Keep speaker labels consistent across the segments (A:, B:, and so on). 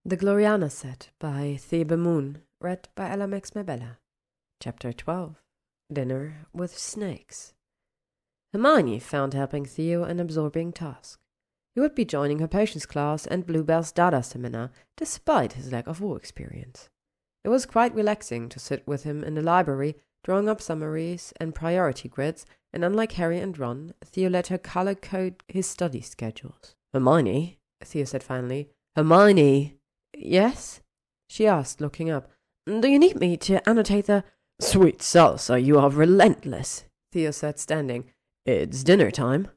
A: The Gloriana set by ThebeMoon, read by Ella Max Mabella. Chapter 12. Dinner with Snakes. Hermione found helping Theo an absorbing task. He would be joining her potions class and Bluebell's Dada seminar, despite his lack of war experience. It was quite relaxing to sit with him in the library, drawing up summaries and priority grids, and unlike Harry and Ron, Theo let her color-code his study schedules. "Hermione," Theo said finally. "Hermione!" "Yes?" she asked, looking up. "Do you need me to annotate the—" "Sweet salsa, you are relentless," Theo said, standing. "It's dinner time."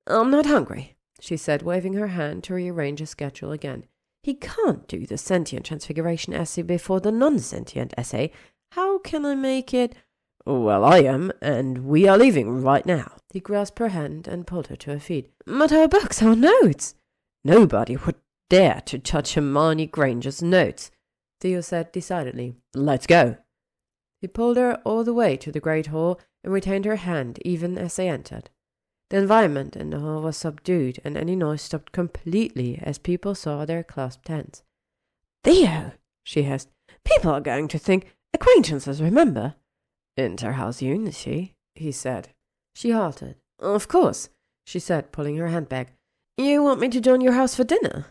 A: "I'm not hungry," she said, waving her hand to rearrange his schedule again. "He can't do the sentient transfiguration essay before the non-sentient essay. How can I make it—" "Well, I am, and we are leaving right now." He grasped her hand and pulled her to her feet. "But our books, our notes—" "Nobody would dare to touch Hermione Granger's notes," Theo said decidedly. "Let's go." He pulled her all the way to the great hall and retained her hand even as they entered. The environment in the hall was subdued, and any noise stopped completely as people saw their clasped hands. "Theo," she hissed, "people are going to think acquaintances, remember?" "Inter-house unity," he said. She halted. "Of course," she said, pulling her hand back. "You want me to join your house for dinner?"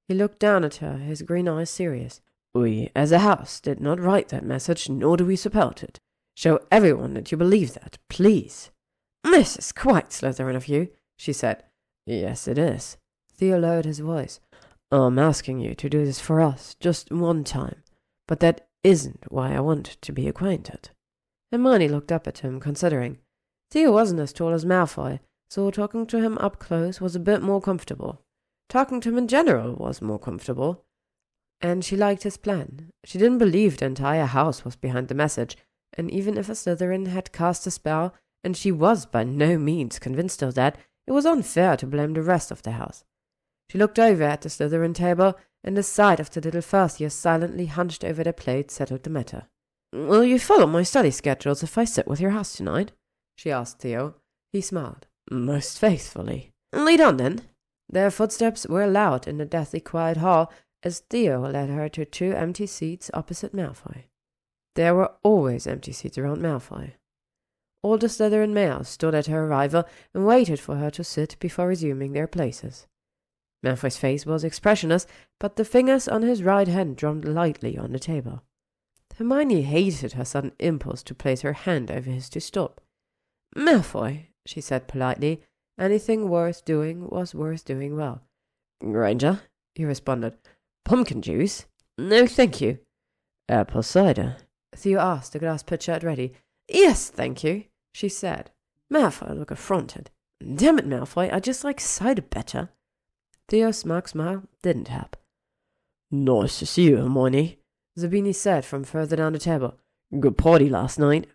A: He looked down at her, his green eyes serious. "We, as a house, did not write that message, nor do we support it. Show everyone that you believe that, please." "This is quite Slytherin of you," she said. "Yes, it is." Theo lowered his voice. "I'm asking you to do this for us, just one time. But that isn't why I want to be acquainted." Hermione looked up at him, considering. Theo wasn't as tall as Malfoy, so talking to him up close was a bit more comfortable. Talking to him in general was more comfortable. And she liked his plan. She didn't believe the entire house was behind the message, and even if a Slytherin had cast a spell, and she was by no means convinced of that, it was unfair to blame the rest of the house. She looked over at the Slytherin table, and the sight of the little first-years silently hunched over their plate settled the matter. "Will you follow my study schedules if I sit with your house tonight?" she asked Theo. He smiled. "Most faithfully." "Lead on, then." Their footsteps were loud in the deathly quiet hall as Theo led her to 2 empty seats opposite Malfoy. There were always empty seats around Malfoy. All the Slytherin males stood at her arrival and waited for her to sit before resuming their places. Malfoy's face was expressionless, but the fingers on his right hand drummed lightly on the table. Hermione hated her sudden impulse to place her hand over his to stop. "Malfoy," she said politely. Anything worth doing was worth doing well. "Granger," he responded. "Pumpkin juice?" "No, thank you." "Apple cider?" Theo asked, the glass pitcher at ready. "Yes, thank you," she said. Malfoy looked affronted. "Damn it, Malfoy, I just like cider better." Theo's smug smile didn't help. "Nice to see you, Hermione," Zabini said from further down the table. "Good party last night."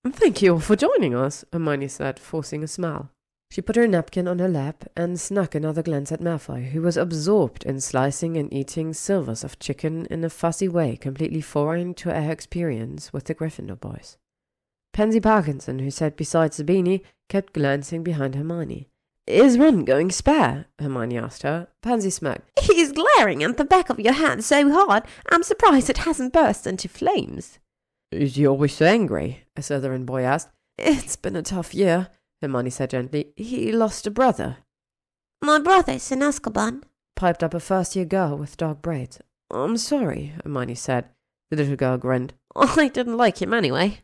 A: "Thank you all for joining us," Hermione said, forcing a smile. She put her napkin on her lap and snuck another glance at Malfoy, who was absorbed in slicing and eating silvers of chicken in a fussy way completely foreign to her experience with the Gryffindor boys. Pansy Parkinson, who sat beside Zabini, kept glancing behind Hermione. "Is Ron going spare?" Hermione asked her. Pansy smirked. "He's glaring at the back of your hand so hard, I'm surprised it hasn't burst into flames." "Is he always so angry?" a Slytherin boy asked. "It's been a tough year," Hermione said gently. "He lost a brother."
B: "My brother's in Azkaban,"
A: piped up a first-year girl with dark braids. "I'm sorry," Hermione said. The little girl grinned. "I didn't like him anyway."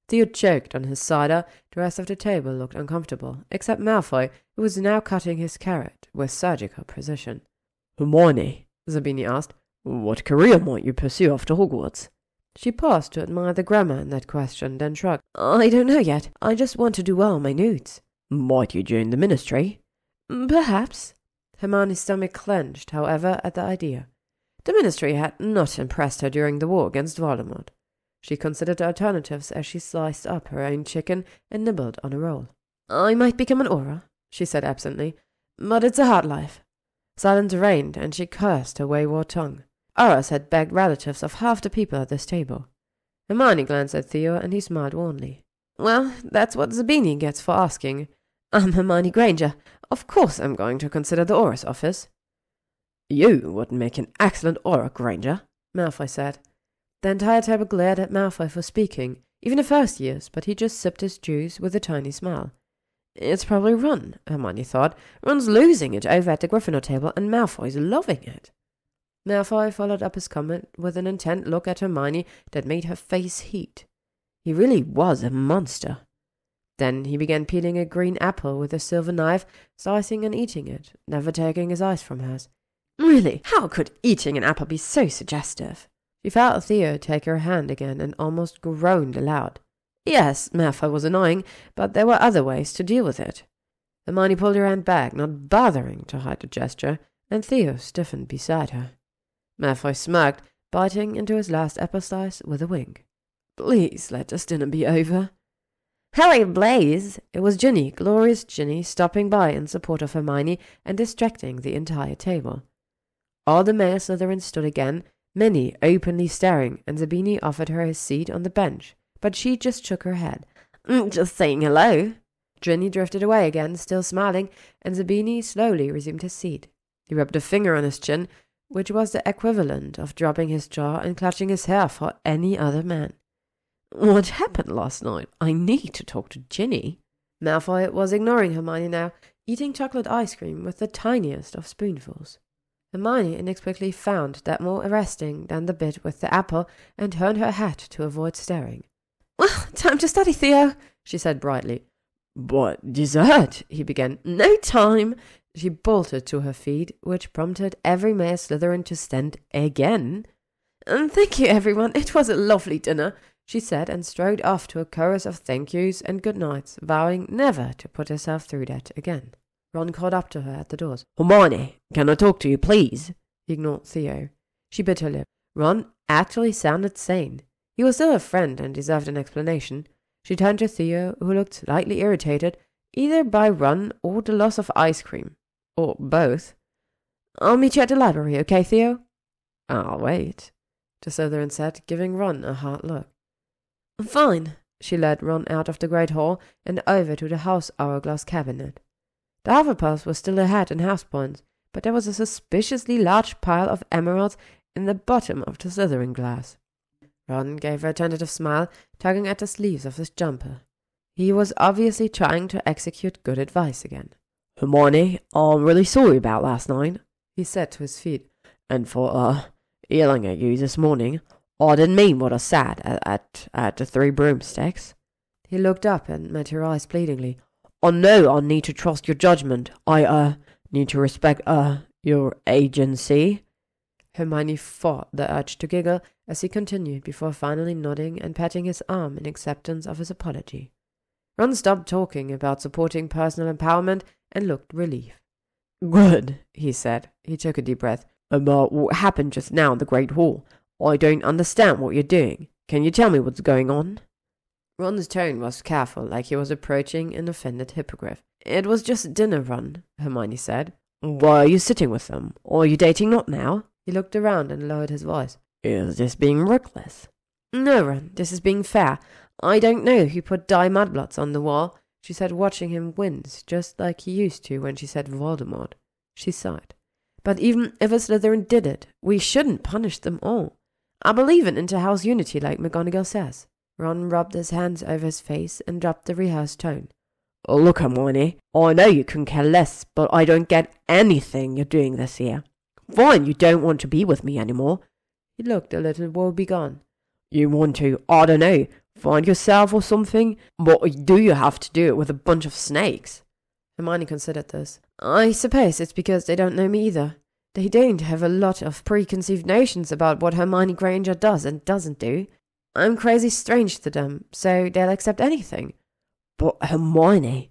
A: Theo choked on his cider. The rest of the table looked uncomfortable, except Malfoy, who was now cutting his carrot with surgical precision. "Hermione," Zabini asked, "what career might you pursue after Hogwarts?" She paused to admire the grammar in that question, then shrugged. "I don't know yet. I just want to do well on my notes." "Might you join the ministry?" "Perhaps." Hermione's stomach clenched, however, at the idea. The ministry had not impressed her during the war against Voldemort. She considered the alternatives as she sliced up her own chicken and nibbled on a roll. "I might become an Auror," she said absently, "but it's a hard life." Silence reigned, and she cursed her wayward tongue. Aurors had begged relatives of half the people at this table. Hermione glanced at Theo, and he smiled wanly. "Well, that's what Zabini gets for asking. I'm Hermione Granger. Of course I'm going to consider the Auror's office." "You would make an excellent orator, Granger," Malfoy said. The entire table glared at Malfoy for speaking, even the first years, but he just sipped his juice with a tiny smile. "It's probably Ron," Hermione thought. "Ron's losing it over at the Gryffindor table, and Malfoy's loving it." Malfoy followed up his comment with an intent look at Hermione that made her face heat. He really was a monster. Then he began peeling a green apple with a silver knife, slicing and eating it, never taking his eyes from hers. Really, how could eating an apple be so suggestive? She felt Theo take her hand again and almost groaned aloud. Yes, Malfoy was annoying, but there were other ways to deal with it. Hermione pulled her hand back, not bothering to hide the gesture, and Theo stiffened beside her. Malfoy smirked, biting into his last apple slice with a wink. "Please let this dinner be over." "Hurry, Blaze!" It was Ginny, glorious Ginny, stopping by in support of Hermione and distracting the entire table. All the male Slytherins stood again, many openly staring, and Zabini offered her his seat on the bench, but she just shook her head. "Just saying hello." Ginny drifted away again, still smiling, and Zabini slowly resumed his seat. He rubbed a finger on his chin, which was the equivalent of dropping his jaw and clutching his hair for any other man. "What happened last night? I need to talk to Ginny." Malfoy was ignoring Hermione now, eating chocolate ice cream with the tiniest of spoonfuls. Hermione inexplicably found that more arresting than the bit with the apple, and turned her head to avoid staring. "Well, time to study, Theo," she said brightly. "But dessert," he began. "No time." She bolted to her feet, which prompted every male Slytherin to stand again. "Thank you, everyone. It was a lovely dinner," she said, and strode off to a chorus of thank yous and good nights, vowing never to put herself through that again. Ron caught up to her at the doors. "Hermione, can I talk to you, please?" He ignored Theo. She bit her lip. Ron actually sounded sane. He was still a friend and deserved an explanation. She turned to Theo, who looked slightly irritated, either by Ron or the loss of ice cream. Or both. "I'll meet you at the library, okay, Theo?" "I'll wait," the Slytherin said, giving Ron a hard look. "Fine." She led Ron out of the great hall and over to the house hourglass cabinet. The Hufflepuffs were still ahead in house points, but there was a suspiciously large pile of emeralds in the bottom of the Slytherin glass. Ron gave her a tentative smile, tugging at the sleeves of his jumper. He was obviously trying to execute good advice again. "Hermione, I'm really sorry about last night," he said to his feet, "and for, yelling at you this morning. I didn't mean what I said at the Three Broomsticks." He looked up and met her eyes pleadingly. "I know I need to trust your judgment. I, need to respect, your agency." Hermione fought the urge to giggle as he continued before finally nodding and patting his arm in acceptance of his apology. Ron stopped talking about supporting personal empowerment and looked relieved. "Good," he said. He took a deep breath. "About what happened just now in the Great Hall. I don't understand what you're doing. Can you tell me what's going on?" Ron's tone was careful, like he was approaching an offended hippogriff. "It was just dinner, Ron," Hermione said. "Why are you sitting with them? Are you dating not now?" He looked around and lowered his voice. "Is this being reckless?" "No, Ron, this is being fair. I don't know who put dye mudblots on the wall," she said, watching him wince, just like he used to when she said Voldemort. She sighed. "But even if a Slytherin did it, we shouldn't punish them all. I believe in inter-house unity, like McGonagall says." Ron rubbed his hands over his face and dropped the rehearsed tone. "Look, Hermione, I know you couldn't care less, but I don't get anything you're doing this year. Fine, you don't want to be with me anymore." He looked a little woebegone. "You want to, I don't know, find yourself or something? But do you have to do it with a bunch of snakes?" Hermione considered this. "I suppose it's because they don't know me either. They don't have a lot of preconceived notions about what Hermione Granger does and doesn't do. I'm crazy strange to them, so they'll accept anything." "But Hermione,"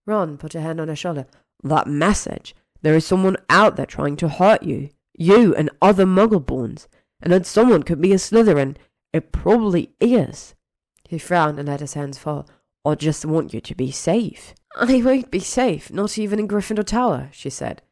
A: Ron put a hand on her shoulder, "that message, there is someone out there trying to hurt you and other Muggleborns, and that someone could be a Slytherin. It probably is." He frowned and let his hands fall. "I just want you to be safe." "I won't be safe, not even in Gryffindor Tower," she said.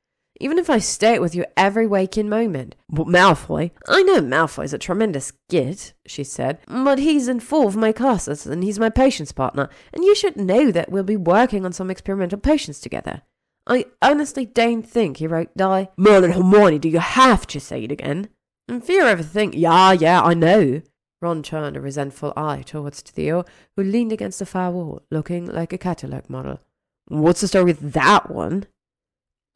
A: "Even if I stay with you every waking moment." "But Malfoy—" "I know Malfoy's a tremendous git," she said, "but he's in 4 of my classes, and he's my patience partner, and you should know that we'll be working on some experimental potions together. I honestly don't think he wrote die. Merlin, Hermione, do you have to say it again? In fear of everything. Yeah, I know. Ron turned a resentful eye towards Theo, who leaned against the far wall, looking like a catalogue model. What's the story with that one?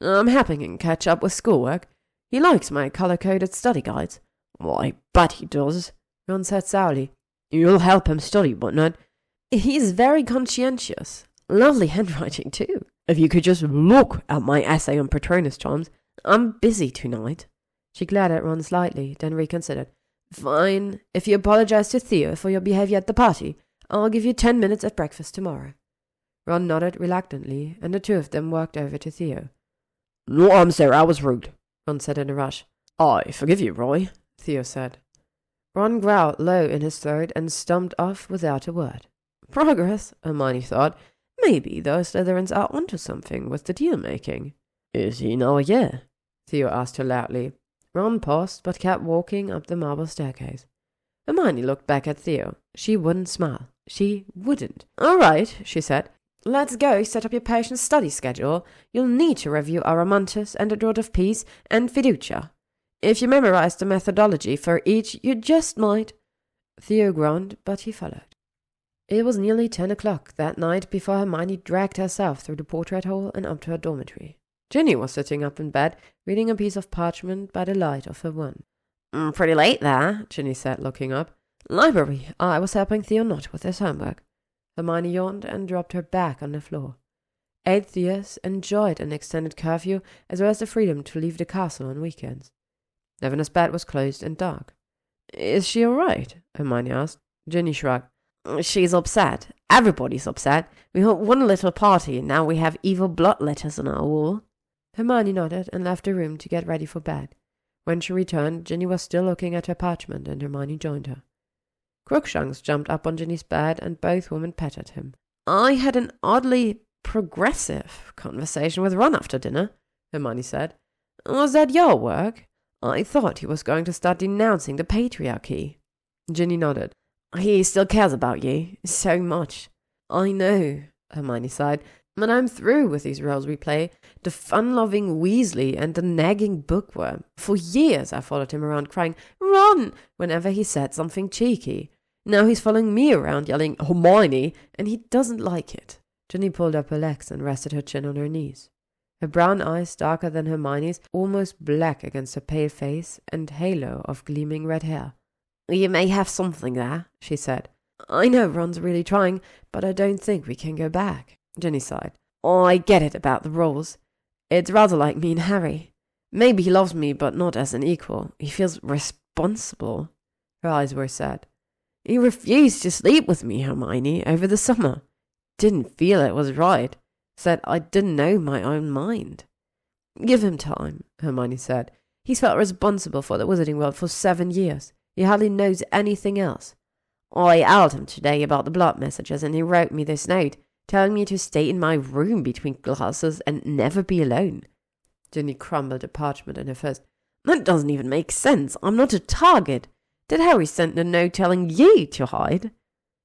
A: I'm helping him catch up with schoolwork. He likes my colour-coded study guides. Well, I bet he does, Ron said sourly. You'll help him study, but not. He's very conscientious. Lovely handwriting, too. If you could just look at my essay on Patronus charms. I'm busy tonight. She glared at Ron slightly, then reconsidered. Fine. If you apologize to Theo for your behavior at the party, I'll give you 10 minutes at breakfast tomorrow. Ron nodded reluctantly, and the two of them walked over to Theo. No, I'm sorry, I was rude, Ron said in a rush. I forgive you, Roy, Theo said. Ron growled low in his throat and stumped off without a word. Progress, Hermione thought. Maybe those Slytherins are onto something with the deal-making. Is he now a year? Theo asked her loudly. Ron paused, but kept walking up the marble staircase. Hermione looked back at Theo. She wouldn't smile. She wouldn't. All right, she said. Let's go set up your patient's study schedule. You'll need to review Aramantis and the Draught of Peace and Fiducia. If you memorize the methodology for each, you just might. Theo groaned, but he followed. It was nearly 10 o'clock that night before Hermione dragged herself through the portrait hall and up to her dormitory. Ginny was sitting up in bed, reading a piece of parchment by the light of her wand. Pretty late there, Ginny said, looking up. Library. I was helping Theo Knott with his homework. Hermione yawned and dropped her back on the floor. Theas enjoyed an extended curfew as well as the freedom to leave the castle on weekends. Nevena's bed was closed and dark. Is she all right? Hermione asked. Ginny shrugged. She's upset. Everybody's upset. We had one little party and now we have evil blood letters on our wall. Hermione nodded and left the room to get ready for bed. When she returned, Ginny was still looking at her parchment and Hermione joined her. Crookshanks jumped up on Ginny's bed and both women petted him. I had an oddly progressive conversation with Ron after dinner, Hermione said. Was that your work? I thought he was going to start denouncing the patriarchy. Ginny nodded. He still cares about you so much. I know, Hermione sighed, but I'm through with these roles we play. The fun-loving Weasley and the nagging bookworm. For years I followed him around crying, Ron, whenever he said something cheeky. Now he's following me around yelling, Hermione, and he doesn't like it. Ginny pulled up her legs and rested her chin on her knees. Her brown eyes, darker than Hermione's, almost black against her pale face and halo of gleaming red hair. You may have something there, she said. I know Ron's really trying, but I don't think we can go back. Ginny sighed. I get it about the roles. It's rather like me and Harry. Maybe he loves me, but not as an equal. He feels responsible. Her eyes were sad. He refused to sleep with me, Hermione, over the summer. Didn't feel it was right. Said I didn't know my own mind. Give him time, Hermione said. He's felt responsible for the Wizarding World for 7 years. He hardly knows anything else. I asked him today about the blood messages, and he wrote me this note, telling me to stay in my room between classes and never be alone. Ginny crumbled the parchment in her fist. That doesn't even make sense. I'm not a target. Did Harry send a note telling you to hide?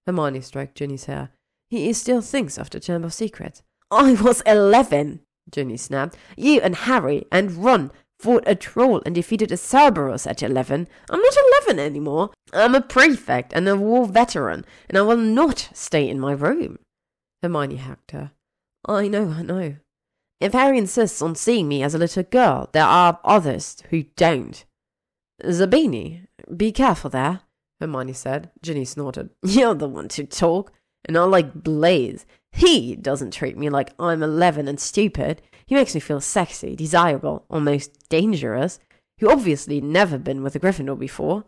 A: Hermione stroked Ginny's hair. He still thinks of the Chamber of Secrets. I was 11, Ginny snapped. You and Harry and Ron fought a troll and defeated a Cerberus at 11. I'm not 11 anymore. I'm a prefect and a war veteran, and I will not stay in my room. Hermione hacked her. I know. If Harry insists on seeing me as a little girl, there are others who don't. Zabini, be careful there, Hermione said. Ginny snorted. You're the one to talk, and I like Blaze. He doesn't treat me like I'm 11 and stupid. He makes me feel sexy, desirable, almost dangerous. You obviously never been with a Gryffindor before.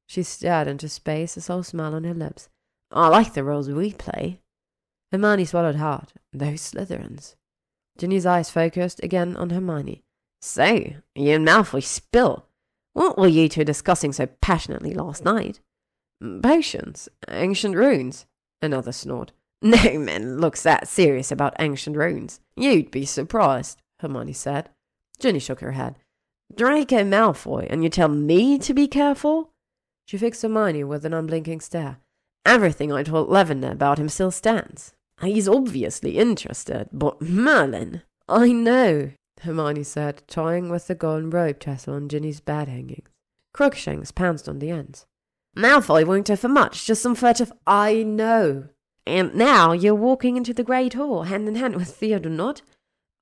A: She stared into space, a sole smile on her lips. I like the roles we play. Hermione swallowed hard. Those Slytherins. Ginny's eyes focused again on Hermione. So, you and Malfoy spill. What were you two discussing so passionately last night? Potions, ancient runes. Another snort. No man looks that serious about ancient runes. You'd be surprised, Hermione said. Ginny shook her head. Draco Malfoy, and you tell me to be careful? She fixed Hermione with an unblinking stare. Everything I told Lavender about him still stands. He's obviously interested, but Merlin, I know, Hermione said, toying with the golden robe tassel on Ginny's bed hangings. Crookshanks pounced on the ends. Malfoy won't do for much, just some furtive, I know. And now you're walking into the Great Hall, hand in hand with Theodore Nott.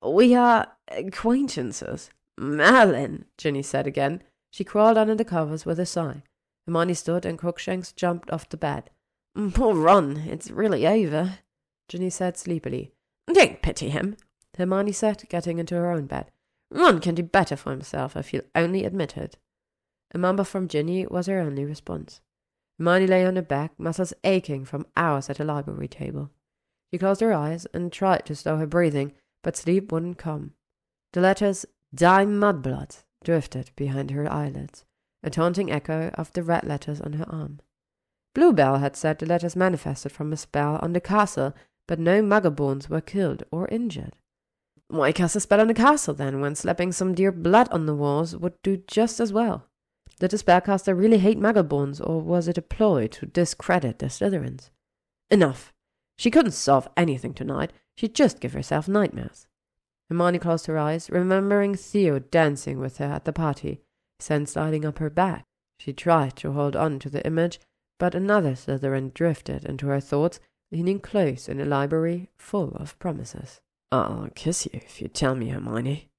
A: We are acquaintances. Merlin, Ginny said again. She crawled under the covers with a sigh. Hermione stood and Crookshanks jumped off the bed. Poor Ron, it's really over, Ginny said sleepily. Don't pity him, Hermione said, getting into her own bed. Ron can do better for himself if he'll only admit it. A mumble from Ginny was her only response. Hermione lay on her back, muscles aching from hours at the library table. She closed her eyes and tried to slow her breathing, but sleep wouldn't come. The letters Die Mudblood drifted behind her eyelids, a taunting echo of the red letters on her arm. Bluebell had said the letters manifested from a spell on the castle, but no Muggle-borns were killed or injured. Why cast a spell on the castle, then, when slapping some dear blood on the walls would do just as well? Did the spellcaster really hate Muggle-borns, or was it a ploy to discredit the Slytherins? Enough. She couldn't solve anything tonight. She'd just give herself nightmares. Hermione closed her eyes, remembering Theo dancing with her at the party, scent sliding up her back. She tried to hold on to the image, but another Slytherin drifted into her thoughts, leaning close in a library full of promises. I'll kiss you if you tell me, Hermione.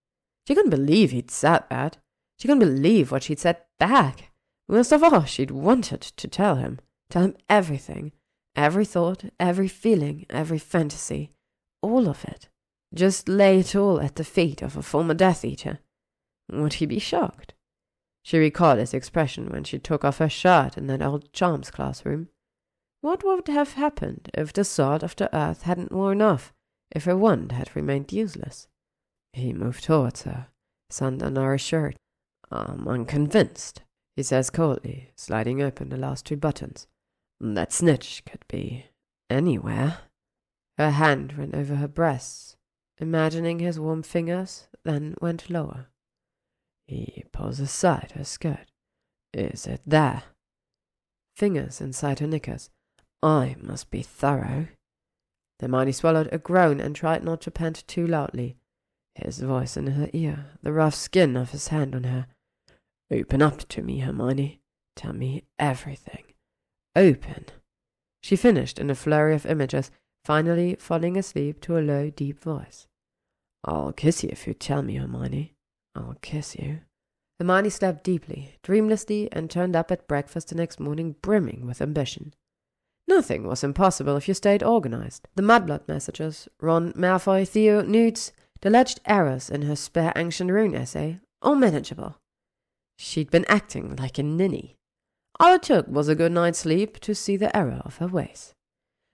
A: She couldn't believe he'd said that. She couldn't believe what she'd said back. Most of all, she'd wanted to tell him everything. Every thought, every feeling, every fantasy. All of it. Just lay it all at the feet of a former Death Eater. Would he be shocked? She recalled his expression when she took off her shirt in that old charms classroom. What would have happened if the salt of the earth hadn't worn off, if her wand had remained useless? He moved towards her, his hand under her shirt. I'm unconvinced, he says coldly, sliding open the last 2 buttons. That snitch could be anywhere. Her hand ran over her breasts, imagining his warm fingers, then went lower. He pulls aside her skirt. Is it there? Fingers inside her knickers. I must be thorough. Hermione swallowed a groan and tried not to pant too loudly. His voice in her ear, the rough skin of his hand on her. Open up to me, Hermione. Tell me everything. Open. She finished in a flurry of images, finally falling asleep to a low, deep voice. I'll kiss you if you tell me, Hermione. I'll kiss you. Hermione slept deeply, dreamlessly, and turned up at breakfast the next morning brimming with ambition. Nothing was impossible if you stayed organized. The Mudblood messages, Ron, Malfoy, Theo, Newts, the alleged errors in her spare ancient rune essay, all manageable. She'd been acting like a ninny. All it took was a good night's sleep to see the error of her ways.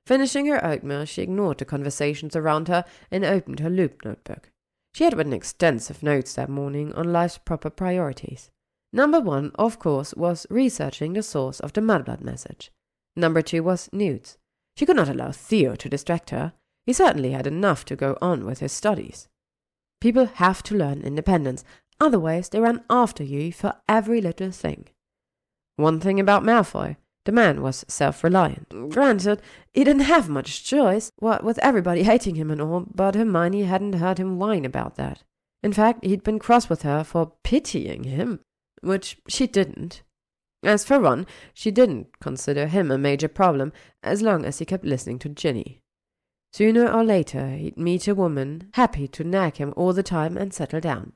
A: Finishing her oatmeal, she ignored the conversations around her and opened her loop notebook. She had written extensive notes that morning on life's proper priorities. Number 1, of course, was researching the source of the Mudblood message. Number 2 was Newts. She could not allow Theo to distract her. He certainly had enough to go on with his studies. People have to learn independence, otherwise they run after you for every little thing. One thing about Malfoy, the man was self-reliant. Granted, he didn't have much choice, what with everybody hating him and all, but Hermione hadn't heard him whine about that. In fact, he'd been cross with her for pitying him, which she didn't. As for Ron, she didn't consider him a major problem, as long as he kept listening to Ginny. Sooner or later, he'd meet a woman happy to nag him all the time and settle down.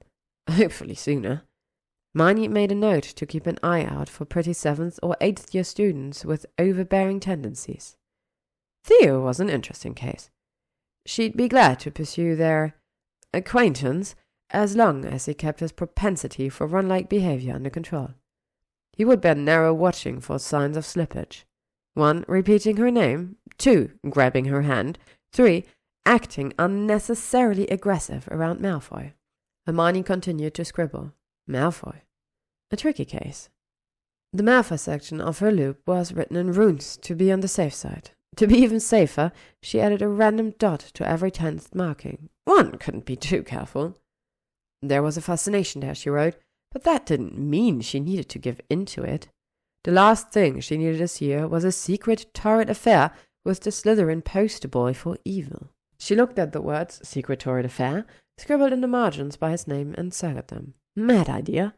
A: Hopefully sooner. Hermione made a note to keep an eye out for pretty 7th or 8th year students with overbearing tendencies. Theo was an interesting case. She'd be glad to pursue their acquaintance as long as he kept his propensity for Ron-like behavior under control. He would bear narrow watching for signs of slippage. 1, repeating her name. 2, grabbing her hand. 3, acting unnecessarily aggressive around Malfoy. Hermione continued to scribble. Malfoy. A tricky case. The Malfoy section of her loop was written in runes to be on the safe side. To be even safer, she added a random dot to every 10th marking. One couldn't be too careful. There was a fascination there, she wrote, but that didn't mean she needed to give in to it. The last thing she needed this year was a secret torrid affair with the Slytherin poster boy for evil. She looked at the words secret torrid affair, scribbled in the margins by his name, and circled them. Mad idea.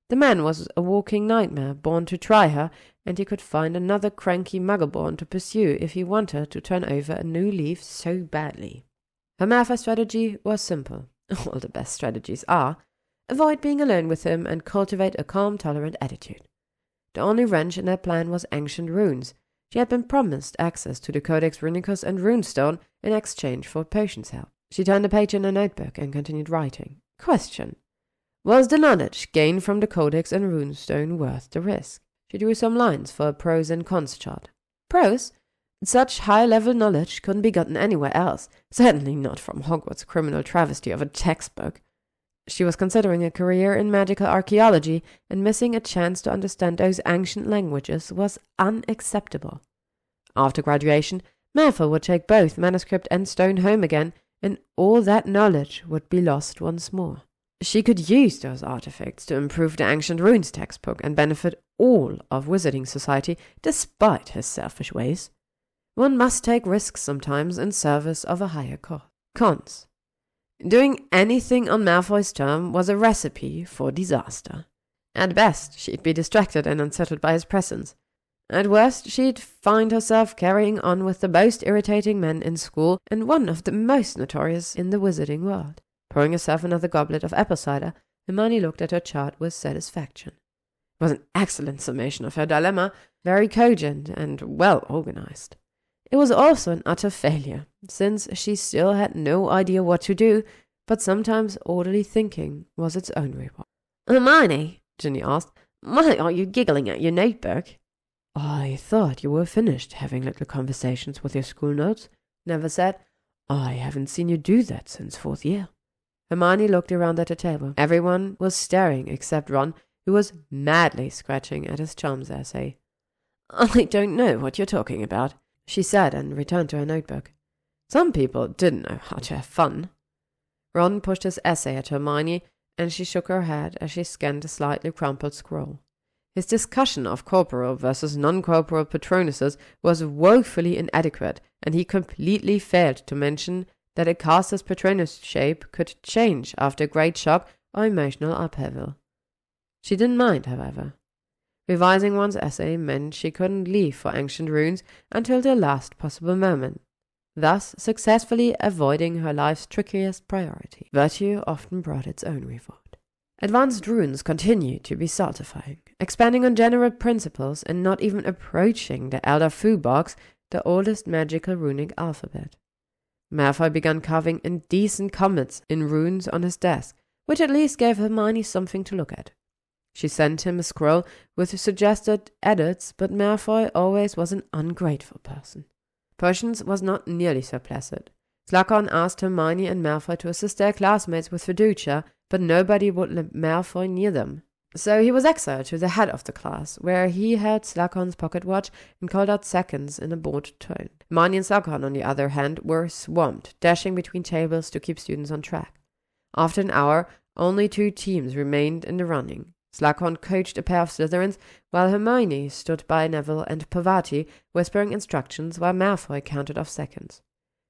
A: The man was a walking nightmare, born to try her, and he could find another cranky muggle-born to pursue if he wanted to turn over a new leaf so badly. Her Malfoy strategy was simple. All the best strategies are. Avoid being alone with him and cultivate a calm, tolerant attitude. The only wrench in that plan was ancient runes. She had been promised access to the Codex Runicus and Runestone in exchange for potions help. She turned a page in her notebook and continued writing. Question. Was the knowledge gained from the Codex and Runestone worth the risk? She drew some lines for a pros and cons chart. Pros? Such high-level knowledge couldn't be gotten anywhere else, certainly not from Hogwarts' criminal travesty of a textbook. She was considering a career in magical archaeology, and missing a chance to understand those ancient languages was unacceptable. After graduation, Malfoy would take both manuscript and stone home again, and all that knowledge would be lost once more. She could use those artifacts to improve the Ancient Runes textbook and benefit all of Wizarding Society, despite his selfish ways. One must take risks sometimes in service of a higher cause. Cons. Doing anything on Malfoy's term was a recipe for disaster. At best, she'd be distracted and unsettled by his presence. At worst, she'd find herself carrying on with the most irritating men in school and one of the most notorious in the wizarding world. Pouring herself another goblet of apple cider, Hermione looked at her chart with satisfaction. It was an excellent summation of her dilemma, very cogent and well organized. It was also an utter failure, since she still had no idea what to do, but sometimes orderly thinking was its own reward. Hermione, Ginny asked, why are you giggling at your notebook? I thought you were finished having little conversations with your school notes, Neville said. I haven't seen you do that since 4th year. Hermione looked around at the table. Everyone was staring except Ron, who was madly scratching at his charms essay. I don't know what you're talking about, she said, and returned to her notebook. Some people didn't know how to have fun. Ron pushed his essay at Hermione, and she shook her head as she scanned the slightly crumpled scroll. His discussion of corporal versus non-corporal patronuses was woefully inadequate, and he completely failed to mention that a caster's patronus shape could change after great shock or emotional upheaval. She didn't mind, however. Revising one's essay meant she couldn't leave for ancient runes until the last possible moment, thus successfully avoiding her life's trickiest priority. Virtue often brought its own reward. Advanced runes continued to be saltifying, expanding on general principles and not even approaching the Elder Fu box, the oldest magical runic alphabet. Malfoy began carving indecent comets in runes on his desk, which at least gave Hermione something to look at. She sent him a scroll with suggested edits, but Malfoy always was an ungrateful person. Persians was not nearly so placid. Slughorn asked Hermione and Malfoy to assist their classmates with fiducia, but nobody would let Malfoy near them. So he was exiled to the head of the class, where he held Slughorn's pocket watch and called out seconds in a bored tone. Hermione and Slughorn, on the other hand, were swamped, dashing between tables to keep students on track. After an hour, only 2 teams remained in the running. Slughorn coached a pair of Slytherins, while Hermione stood by Neville and Pavati, whispering instructions while Malfoy counted off seconds.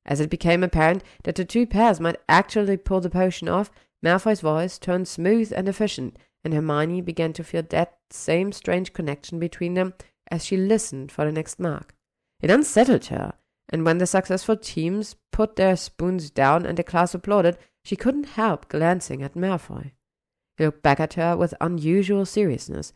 A: As it became apparent that the 2 pairs might actually pull the potion off, Malfoy's voice turned smooth and efficient, and Hermione began to feel that same strange connection between them as she listened for the next mark. It unsettled her, and when the successful teams put their spoons down and the class applauded, she couldn't help glancing at Malfoy. He looked back at her with unusual seriousness,